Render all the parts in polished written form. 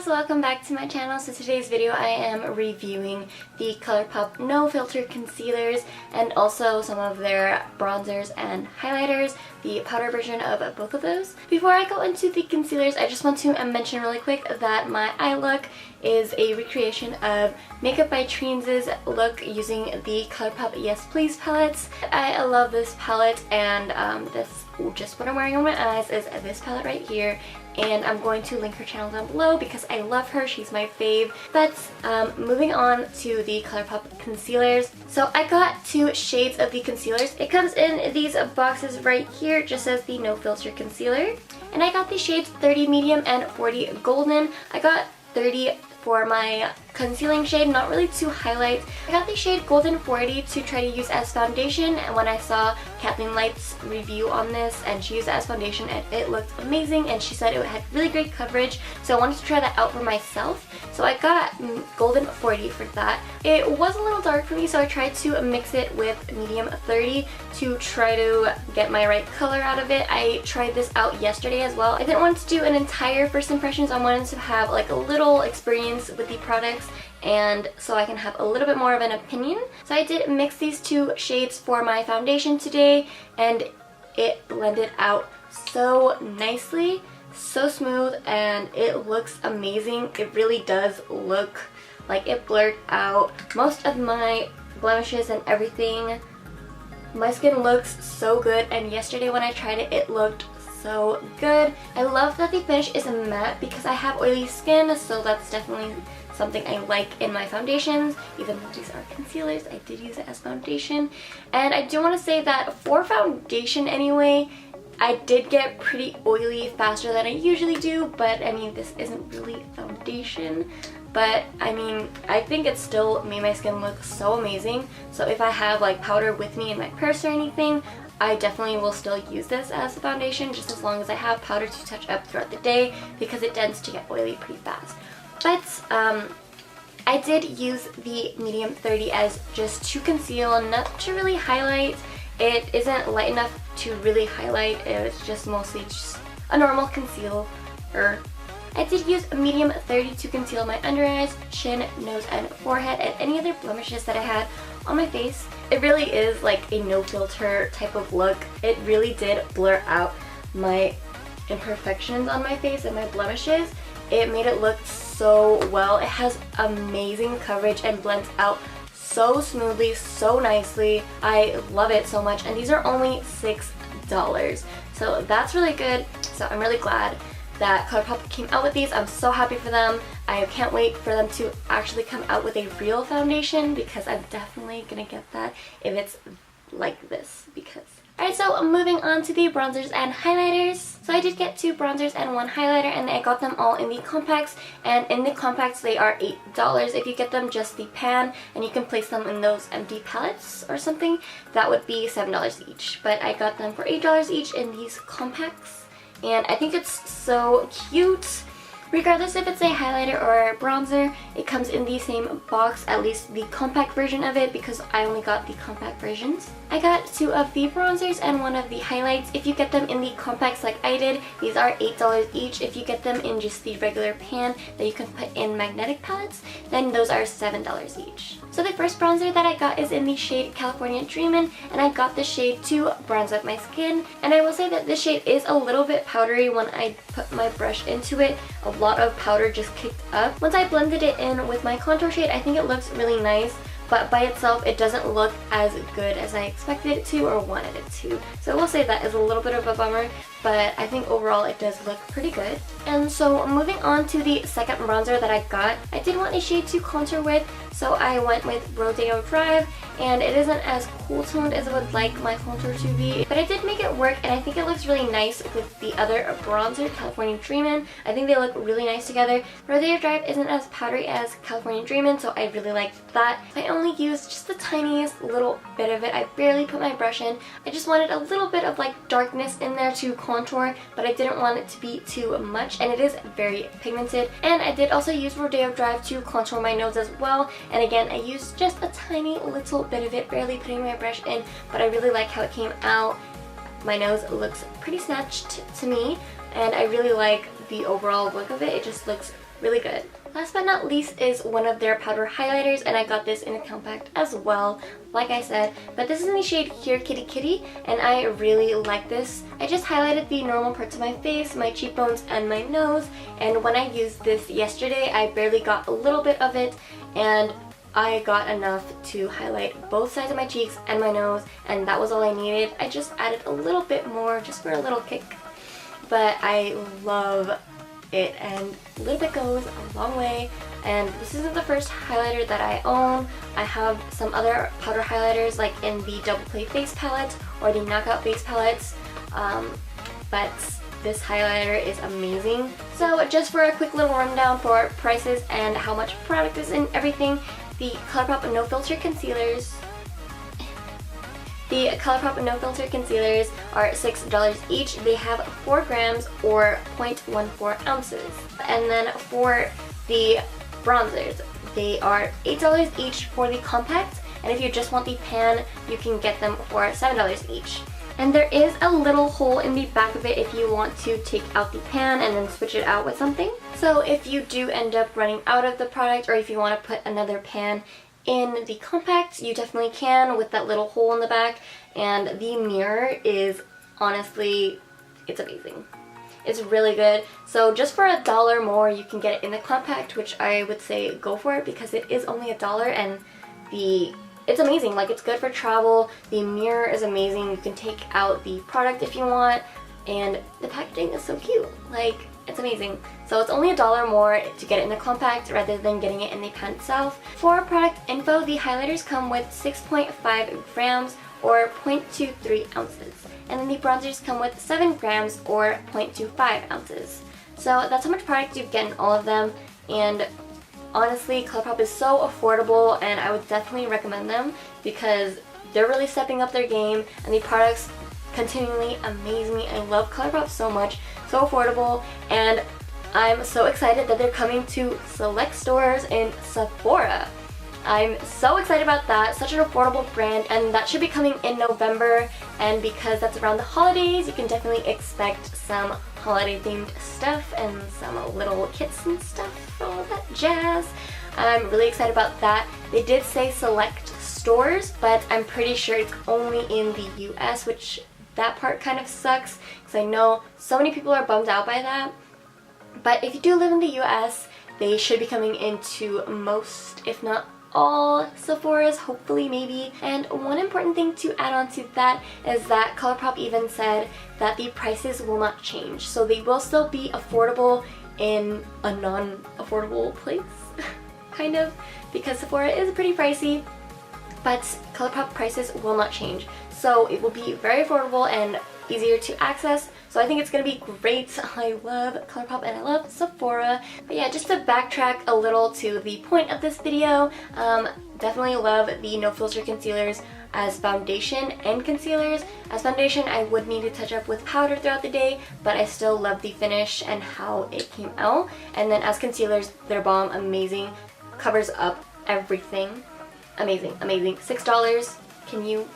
loves, welcome back to my channel. So today's video I am reviewing the ColourPop No Filter Concealers and also some of their bronzers and highlighters, the powder version of both of those. Before I go into the concealers, I just want to mention really quick that my eye look is a recreation of Makeup by Trends' look using the ColourPop Yes Please palettes. I love this palette, and just what I'm wearing on my eyes is this palette right here, and I'm going to link her channel down below because I love her. She's my fave. But moving on to the ColourPop concealers. So I got two shades of the concealers. It comes in these boxes right here. It just says the No Filter Concealer. And I got the shades 30 Medium and 40 Golden. I got 30 for my concealing shade, not really to highlight. I got the shade Golden 40 to try to use as foundation, and when I saw Kathleen Light's review on this and she used it as foundation, and it looked amazing, and she said it had really great coverage, so I wanted to try that out for myself. So I got Golden 40 for that. It was a little dark for me, so I tried to mix it with Medium 30 to try to get my right color out of it. I tried this out yesterday as well. I didn't want to do an entire first impressions. I wanted to have like a little experience with the products, and so I can have a little bit more of an opinion. So I did mix these two shades for my foundation today, and it blended out so nicely, so smooth, and it looks amazing. It really does look like it blurred out most of my blemishes and everything. My skin looks so good, and yesterday when I tried it, it looked so good. I love that the finish is matte because I have oily skin, so that's definitely something I like in my foundations. Even though these are concealers, I did use it as foundation. And I do want to say that for foundation anyway, I did get pretty oily faster than I usually do, but I mean, this isn't really foundation. But I mean, I think it still made my skin look so amazing. So if I have like powder with me in my purse or anything, I definitely will still use this as a foundation, just as long as I have powder to touch up throughout the day, because it tends to get oily pretty fast. But I did use the Medium 30 as just to conceal, not to really highlight. It isn't light enough to really highlight. It's just mostly just a normal concealer. I did use a Medium 30 to conceal my under eyes, chin, nose, and forehead, and any other blemishes that I had on my face. It really is like a no filter type of look. It really did blur out my imperfections on my face and my blemishes. It made it look so well. It has amazing coverage and blends out so smoothly, so nicely. I love it so much, and these are only $6. So that's really good. So I'm really glad that ColourPop came out with these. I'm so happy for them. I can't wait for them to actually come out with a real foundation, because I'm definitely gonna get that if it's like this. Alright, so moving on to the bronzers and highlighters. So I did get two bronzers and one highlighter, and I got them all in the compacts, and in the compacts they are $8. If you get them just the pan and you can place them in those empty palettes or something, that would be $7 each. But I got them for $8 each in these compacts, and I think it's so cute. Regardless if it's a highlighter or a bronzer, it comes in the same box, at least the compact version of it, because I only got the compact versions. I got two of the bronzers and one of the highlights. If you get them in the compacts like I did, these are $8 each. If you get them in just the regular pan that you can put in magnetic palettes, then those are $7 each. So the first bronzer that I got is in the shade California Dreamin', and I got the shade to bronze up my skin. And I will say that this shade is a little bit powdery when I put my brush into it. A lot of powder just kicked up. Once I blended it in with my contour shade, I think it looks really nice, but by itself it doesn't look as good as I expected it to or wanted it to. So I will say that is a little bit of a bummer, but I think overall it does look pretty good. And so moving on to the second bronzer that I got, I did want a shade to contour with, so I went with Rodeo Drive, and it isn't as cool toned as I would like my contour to be, but I did make it work, and I think it looks really nice with the other bronzer, California Dreamin'. I think they look really nice together. Rodeo Drive isn't as powdery as California Dreamin', so I really liked that. I only used just the tiniest little bit of it. I barely put my brush in. I just wanted a little bit of like darkness in there to contour, but I didn't want it to be too much, and it is very pigmented. And I did also use Rodeo Drive to contour my nose as well, and again I used just a tiny little bit of it, barely putting my brush in, but I really like how it came out. My nose looks pretty snatched to me, and I really like the overall look of it. It just looks really good. Last but not least is one of their powder highlighters, and I got this in a compact as well, like I said. But this is in the shade Here Kitty Kitty, and I really like this. I just highlighted the normal parts of my face, my cheekbones, and my nose, and when I used this yesterday, I barely got a little bit of it, and I got enough to highlight both sides of my cheeks and my nose, and that was all I needed. I just added a little bit more just for a little kick, but I love it, and a little bit goes a long way. And this isn't the first highlighter that I own. I have some other powder highlighters like in the Double Play face palette or the Knockout face palettes, but this highlighter is amazing. So just for a quick little rundown for prices and how much product is in everything, the ColourPop No Filter concealers are $6 each. They have 4 grams or 0.14 ounces. And then for the bronzers, they are $8 each for the compact, and if you just want the pan, you can get them for $7 each. And there is a little hole in the back of it if you want to take out the pan and then switch it out with something. So if you do end up running out of the product, or if you want to put another pan in the compact, you definitely can with that little hole in the back. And the mirror is honestly, it's amazing. It's really good. So just for $1 more, you can get it in the compact, which I would say go for it because it is only $1, and it's amazing. Like, it's good for travel. The mirror is amazing. You can take out the product if you want, and the packaging is so cute. Like, it's amazing. So it's only $1 more to get it in the compact rather than getting it in the pan itself. For product info, the highlighters come with 6.5 grams or 0.23 ounces. And then the bronzers come with 7 grams or 0.25 ounces. So that's how much product you get in all of them. And honestly, ColourPop is so affordable, and I would definitely recommend them because they're really stepping up their game, and the products continually amaze me. I love ColourPop so much, so affordable, and I'm so excited that they're coming to select stores in Sephora. I'm so excited about that. Such an affordable brand, and that should be coming in November, and because that's around the holidays, you can definitely expect some holiday themed stuff and some little kits and stuff, all that jazz. I'm really excited about that. They did say select stores, but I'm pretty sure it's only in the US, which that part kind of sucks because I know so many people are bummed out by that. But if you do live in the US, they should be coming into most, if not all, Sephora's, hopefully, maybe. And one important thing to add on to that is that ColourPop even said that the prices will not change. So they will still be affordable in a non-affordable place, kind of, because Sephora is pretty pricey, but ColourPop prices will not change. So it will be very affordable and easier to access. So I think it's going to be great. I love ColourPop and I love Sephora. But yeah, just to backtrack a little to the point of this video, definitely love the No Filter concealers as foundation and concealers. As foundation, I would need to touch up with powder throughout the day, but I still love the finish and how it came out. And then as concealers, they're bomb, amazing. Covers up everything. Amazing, amazing. $6. Can you?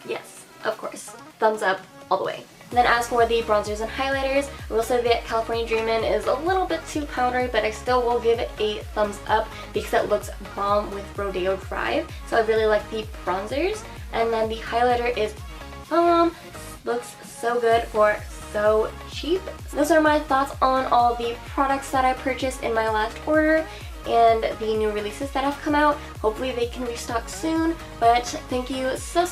Yes, of course. Thumbs up all the way. And then as for the bronzers and highlighters, I will say that California Dreamin' is a little bit too powdery, but I still will give it a thumbs up because it looks bomb with Rodeo Drive. So I really like the bronzers. And then the highlighter is bomb. Looks so good for so cheap. Those are my thoughts on all the products that I purchased in my last order and the new releases that have come out. Hopefully they can restock soon, but thank you so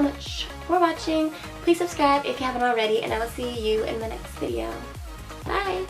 much for watching. Please subscribe if you haven't already, and I will see you in the next video. Bye!